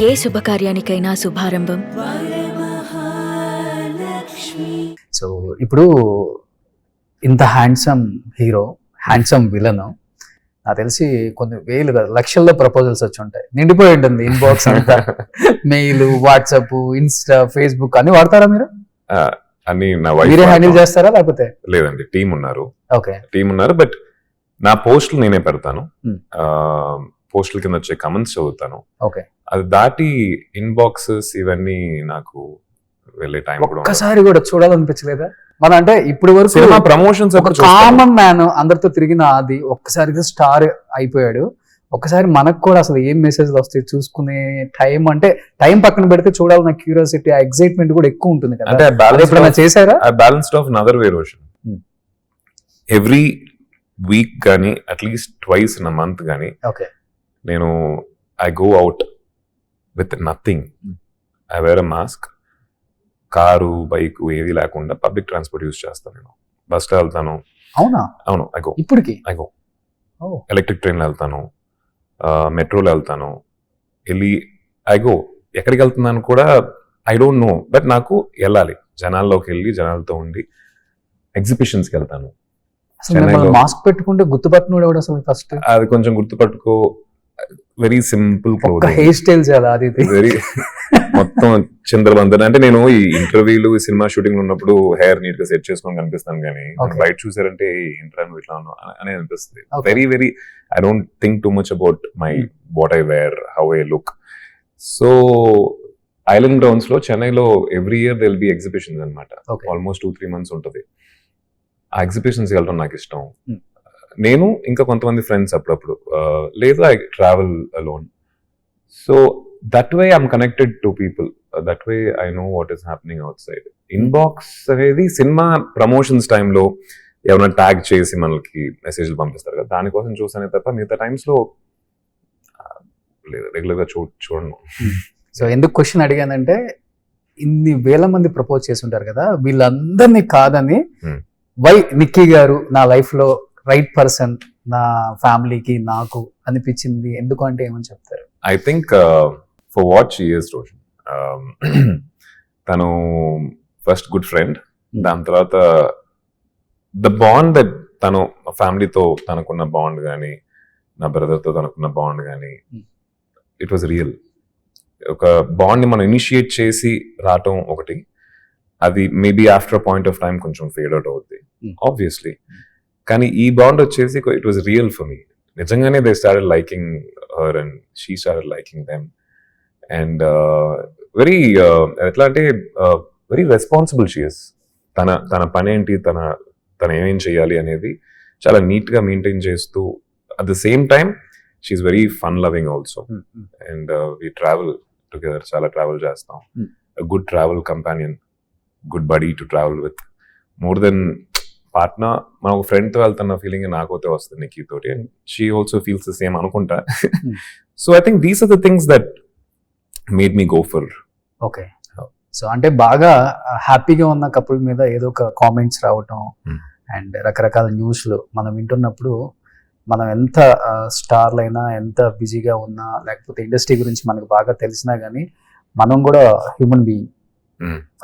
ఏ శుభకార్యానికైనా శుభారంభం. So ఇప్పుడు ఇంత handsome hero, handsome villain, నాకు తెలిసి కొన్ని వేలు కాదు లక్షల్లో ప్రపోజల్స్ వచ్చి ఉంటాయి, నిండిపోయి ఉంటుంది ఇన్బాక్స్ అంతా. మెయిల్, వాట్సాప్, ఇన్స్టా, ఫేస్బుక్ అన్ని వాడతారా మీరు? అని మీరే హ్యాండిల్ చేస్తారా లేకపోతే? లేదండి, టీం ఉన్నారు. ఓకే, టీం ఉన్నారు. బట్ నా పోస్టులు నేనే పెడతాను. పోస్టుల కింద వచ్చే కమెంట్స్ చదువుతాను. ఓకే, అది దాటి ఇన్బాక్సెస్ ఇవన్నీ నాకు వెళ్ళే టైం కూడా ఒక్కసారి కూడా చూడాలనిపించలేదా? మన అంటే ఇప్పుడు వరకు సినిమా ప్రమోషన్స్ కామన్ మ్యాన్ అందరితో తిరిగిన అది ఒక్కసారిగా స్టార్ అయిపోయాడు. ఒక్కసారి మనకు కూడా అసలు ఏం మెసేజ్లు వస్తాయి చూసుకునే టైం, అంటే టైం పక్కన పెడితే చూడాలన్న క్యూరియాసిటీ, ఆ ఎక్సైట్మెంట్ కూడా ఎక్కువ ఉంటుంది కదా. అంటే ఎప్పుడైనా చేశారా? Balanced of another way Roshan. Every week కానీ at least twice in a month కానీ నేను I go out with nothing. I wear a mask. Car, bike ఏది లేకుండా పబ్లిక్ ట్రాన్స్పోర్ట్ యూజ్ చేస్తాను. నేను బస్లో వెళ్తాను. అవునా? అవును, ఐ గో. ఇప్పటికి ఐ గో. ఎలక్ట్రిక్ ట్రైన్లో వెళ్తాను, మెట్రోలో వెళ్తాను. వెళ్ళి ఐ గో. ఎక్కడికి వెళ్తున్నాను కూడా ఐ డోంట్ నో, బట్ నాకు వెళ్ళాలి. జనాల్లోకి వెళ్ళి జనాలతో ఉండి ఎగ్జిబిషన్స్కి వెళ్తాను. మాస్క్ పెట్టుకుంటే గుర్తుపట్టినోడు ఎవడు అసలు ఫస్ట్? అది కొంచెం గుర్తుపట్టుకో. వెరీ సింపుల్ హెయిర్ స్టైల్ చాలా, అది వెరీ మొత్తం చంద్రబంధన్. అంటే నేను ఈ ఇంటర్వ్యూలు, సినిమా షూటింగ్ ఉన్నప్పుడు హెయిర్ నీట్ గా సెట్ చేసుకొని కనిపిస్తాను, కానీ బయట చూసారంటే ఇంటర్వ్యూ ఇట్లా ఉన్నాను అని అనిపిస్తుంది. Very very I don't think too much about my what I wear, how I look. So Island Grounds లో చెన్నైలో every year they'll be exhibitions అనమాట. ఆల్మోస్ట్ 2-3 months ఉంటుంది. ఆ ఎగ్జిబిషన్స్ వెళ్ళడం నాకు ఇష్టం. నేను ఇంకా కొంతమంది ఫ్రెండ్స్ అప్పుడప్పుడు, లేదా I travel alone. So that way I'm connected to people. That way I know what is happening out side. Inbox అనేది సినిమా ప్రమోషన్స్ టైంలో ఏమైనా ట్యాగ్ చేసి మనకి మెసేజ్లు పంపిస్తారు కదా, దానికోసం చూసానే తప్ప మిగతా టైమ్స్ లో రెగ్యులర్ గా చూడను. సో ఎందుకు క్వశ్చన్ అడిగానంటే, ఇన్ని వేల మంది ప్రపోజ్ చేసి ఉంటారు కదా, వీళ్ళందరినీ కాదని వై నిక్కీ గారు నా లైఫ్ లో రైట్ పర్సన్, నా ఫ్యామిలీకి నాకు అనిపించింది ఎందుకు అంటే ఏమని చెప్తారు? I think for what she is Roshan. తను ఫస్ట్ గుడ్ ఫ్రెండ్, దాని తర్వాత ద బాండ్ దట్ తను ఫ్యామిలీతో తనకున్న బాండ్ కానీ, నా బ్రదర్తో తనకున్న బాండ్ కానీ, ఇట్ వాజ్ రియల్. ఒక బాండ్ని మనం ఇనిషియేట్ చేసి రావటం ఒకటి, అది maybe after point of time కొంచెం ఫేడ్ అవుట్ అవుద్ది ఆబ్వియస్లీ. కానీ ఈ బాండ్ వచ్చేసి it was real for me. నిజంగానే they started liking her and she started liking them. And very ఎట్లా అంటే వెరీ రెస్పాన్సిబుల్ షీ ఇస్. తన పని ఏంటి, తన ఏమేం చేయాలి అనేది చాలా నీట్గా మెయింటైన్ చేస్తూ, at the same time she is very fun loving also. And we travel together, చాలా ట్రావెల్ చేస్తాం. Good travel companion, good buddy to travel with. More than partner, మన ఒక ఫ్రెండ్తో వెళ్తున్న ఫీలింగ్ నాకైతే వస్తుంది నిక్కీ తోటి. And she also feels the same అనుకుంటా. So I think these are the things that made me go for. Okay, so అంటే బాగా హ్యాపీగా ఉన్న కపుల్ మీద ఏదో ఒక కామెంట్స్ రావటం అండ్ రకరకాల న్యూస్లు మనం వింటున్నప్పుడు, మనం ఎంత స్టార్లైనా, ఎంత బిజీగా ఉన్నా, లేకపోతే ఇండస్ట్రీ గురించి మనకు బాగా తెలిసినా కానీ మనం కూడా హ్యూమన్ బీయింగ్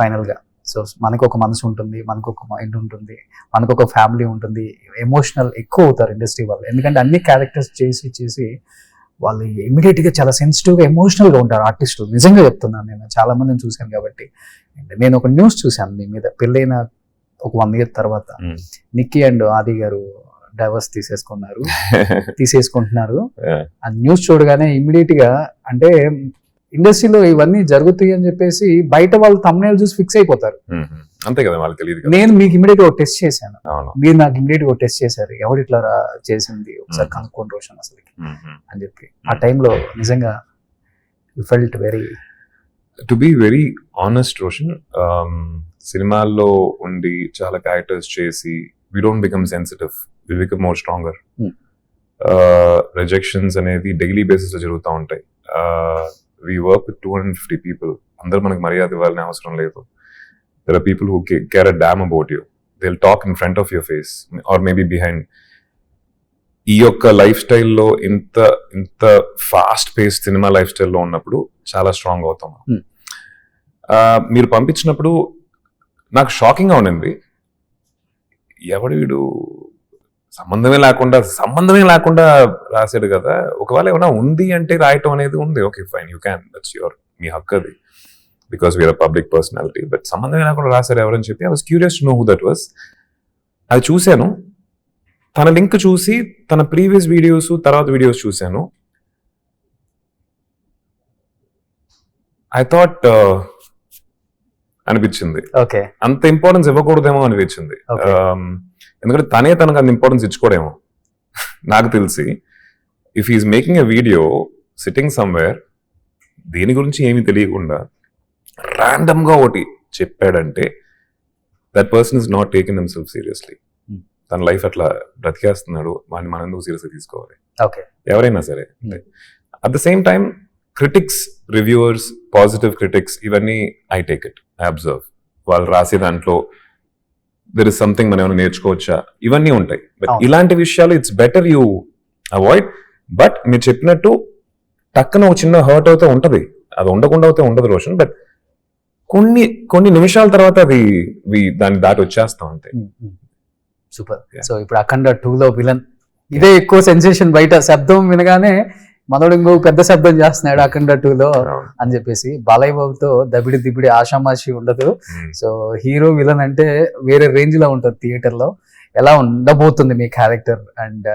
ఫైనల్గా. సో మనకు ఒక మనసు ఉంటుంది, మనకు ఒక మైండ్ ఉంటుంది, మనకు ఒక ఫ్యామిలీ ఉంటుంది. ఎమోషనల్ ఎక్కువ అవుతారు ఇండస్ట్రీ వాళ్ళు, ఎందుకంటే అన్ని క్యారెక్టర్స్ చేసి వాళ్ళు ఇమీడియట్గా చాలా సెన్సిటివ్గా, ఎమోషనల్గా ఉంటారు ఆర్టిస్టులు. నిజంగా చెప్తున్నాను, నేను చాలా మందిని చూశాను కాబట్టి. నేను ఒక న్యూస్ చూశాను మీ మీద, పెళ్ళైన ఒక 1 year తర్వాత నిక్కీ అండ్ ఆది గారు డైవర్స్ తీసేసుకుంటున్నారు. ఆ న్యూస్ చూడగానే ఇమీడియట్ గా, అంటే ఇండస్ట్రీలో ఇవన్నీ జరుగుతాయి అని చెప్పేసి బయట వాళ్ళు thumbnail చూసి ఫిక్స్ అయిపోతారు. అంతే కదా, వాళ్ళకి తెలియదు. నేను మీకు ఇమీడియట్ గా టెస్ట్ చేశాను, మీరు నాకు ఇమీడియట్ గా టెస్ట్ చేశారు, ఎవరు ఇట్లా చేసింది ఒకసారి కనుక్కోండి రోషన్ అసలు అని చెప్పి. ఆ టైంలో నిజంగా you felt very, to be very honest Roshan, సినిమాల్లో ఉండి చాలా క్యారెక్టర్స్ చేసి we don't become sensitive, we become more stronger. Rejections అనేది డైలీ బేసిస్ లో జరుగుతూ ఉంటాయి. We work with 250 people. అందరూ మనకు మర్యాద ఇవ్వాలని అవసరం లేదు. There are people who care a damn about you. They'll talk in front of your face or maybe behind. ఈ యొక్క లైఫ్ స్టైల్లో ఇంత ఇంత ఫాస్ట్ పేస్ సినిమా లైఫ్ స్టైల్లో ఉన్నప్పుడు చాలా స్ట్రాంగ్ అవుతాం. మీరు పంపించినప్పుడు నాకు షాకింగ్గా ఉండింది. ఎవడు వీడు సంబంధమే లేకుండా రాశాడు కదా. ఒకవేళ ఏమైనా ఉంది అంటే రాయటం అనేది ఉంది, okay fine, you can, that's your, మీ హక్కు అది, because we are public personality. But సంబంధమే లేకుండా రాశారు ఎవరని చెప్పి I was curious to know who that was. అది చూశాను, తన లింక్ చూసి తన ప్రీవియస్ వీడియోస్ తర్వాత వీడియోస్ చూశాను. ఐ థాట్ అనిపించింది అంత ఇంపార్టెన్స్ ఇవ్వకూడదేమో అనిపించింది. ఎందుకంటే తనకు అంత ఇంపార్టెన్స్ ఇచ్చుకోడేమో నాకు తెలిసి. If is making a video sitting somewhere, దేని గురించి ఏమీ తెలియకుండా ర్యాండమ్ గా ఒకటి చెప్పాడంటే that person is not taking himself seriously. తన లైఫ్ అట్లా బ్రతికేస్తున్నాడు, వాడిని మనం ఎందుకు సీరియస్గా తీసుకోవాలి, ఎవరైనా సరే. At the same time critics, reviewers, positive critics, ఇవన్నీ I take it, I observe. వాళ్ళు రాసే దాంట్లో దెర్ ఇస్ సంథింగ్ మనం ఏమైనా నేర్చుకోవచ్చా, ఇవన్నీ ఉంటాయి. బట్ ఇలాంటి విషయాలు it's better you avoid. But మీరు చెప్పినట్టు టక్కున ఒక చిన్న హర్ట్ అవుతే ఉంటది, అది ఉండకుండా అయితే ఉండదు రోషన్. బట్ కొన్ని నిమిషాల తర్వాత అది దాన్ని దాటి వచ్చేస్తాం అంతే. సూపర్. సో ఇప్పుడు అఖండ 2లో విలన్ ఇదే ఎక్కువ సెన్సేషన్, బయట శబ్దం వినగానే మనోడు ఇంకో పెద్ద శబ్దం చేస్తున్నాడు అఖండ 2లో అని చెప్పేసి. బాలయ్య బాబుతో దబిడి దిబిడి ఆషామాషి ఉండదు. సో హీరో విలన్ అంటే వేరే రేంజ్ లో ఉంటుంది థియేటర్ లో. ఎలా ఉండబోతుంది మీ క్యారెక్టర్? అండ్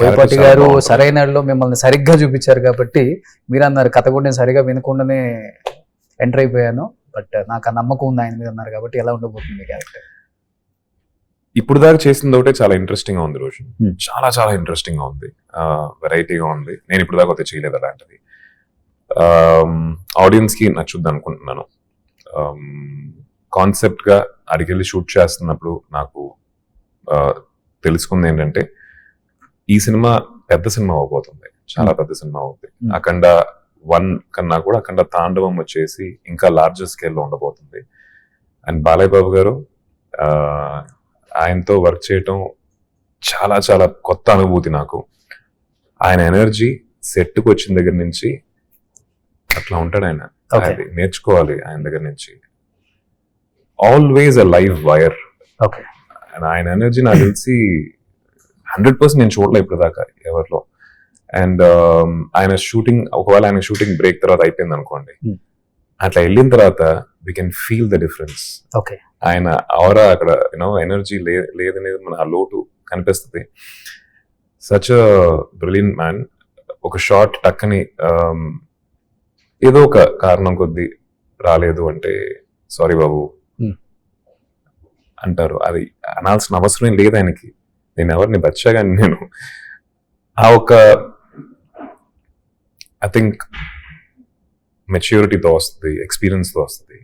బోయపాటి గారు సరైన మిమ్మల్ని సరిగ్గా చూపించారు కాబట్టి మీరు అన్నారు కథ కూడా నేను సరిగా వినకుండానే ఎంటర్ అయిపోయాను, బట్ నాకు ఆ నమ్మకం ఉంది ఆయన మీద అన్నారు కాబట్టి ఎలా ఉండబోతుంది మీ క్యారెక్టర్? ఇప్పుడు దాకా చేసింది ఒకటే చాలా ఇంట్రెస్టింగ్ గా ఉంది రోషన్. చాలా చాలా ఇంట్రెస్టింగ్ గా ఉంది, వెరైటీగా ఉంది. నేను ఇప్పుడు దాకా అయితే చేయలేదు అలాంటిది. ఆడియన్స్ కి నచ్చుద్ది అనుకుంటున్నాను. కాన్సెప్ట్ గా అడిగెళ్ళి షూట్ చేస్తున్నప్పుడు నాకు తెలుసుకుంది ఏంటంటే ఈ సినిమా పెద్ద సినిమా అవబోతుంది, చాలా పెద్ద సినిమా అవుతుంది. అఖండ 1 కన్నా కూడా అఖండ తాండవం వచ్చేసి ఇంకా లార్జర్ స్కేల్లో ఉండబోతుంది. అండ్ బాలయ్య బాబు గారు, ఆయనతో వర్క్ చేయటం చాలా చాలా కొత్త అనుభూతి నాకు. ఆయన ఎనర్జీ సెట్కి వచ్చిన దగ్గర నుంచి అట్లా ఉంటాడు ఆయన. అది నేర్చుకోవాలి ఆయన దగ్గర నుంచి. Always a live wire. ఆయన ఎనర్జీ నాకు తెలిసి 100% నేను చూడలే ఇప్పుడు దాకా ఎవరిలో. అండ్ ఆయన షూటింగ్, ఒకవేళ ఆయన షూటింగ్ బ్రేక్ తర్వాత అయిపోయింది అనుకోండి, అట్లా వెళ్ళిన తర్వాత we can feel the difference. ఆయన ఆరా అక్కడ ఎనర్జీ లేదనేది మన ఆ లోటు కనిపిస్తుంది. Such a brilliant man. ఒక షార్ట్ టక్కని ఏదో ఒక కారణం కొద్దీ రాలేదు అంటే సారీ బాబు అంటారు. అది అనాల్సిన అవసరం లేదు ఆయనకి. నేను ఎవరిని బచ్చా కానీ నేను ఆ ఒక ఐ థింక్ మెచ్యూరిటీతో వస్తుంది, ఎక్స్పీరియన్స్తో వస్తుంది.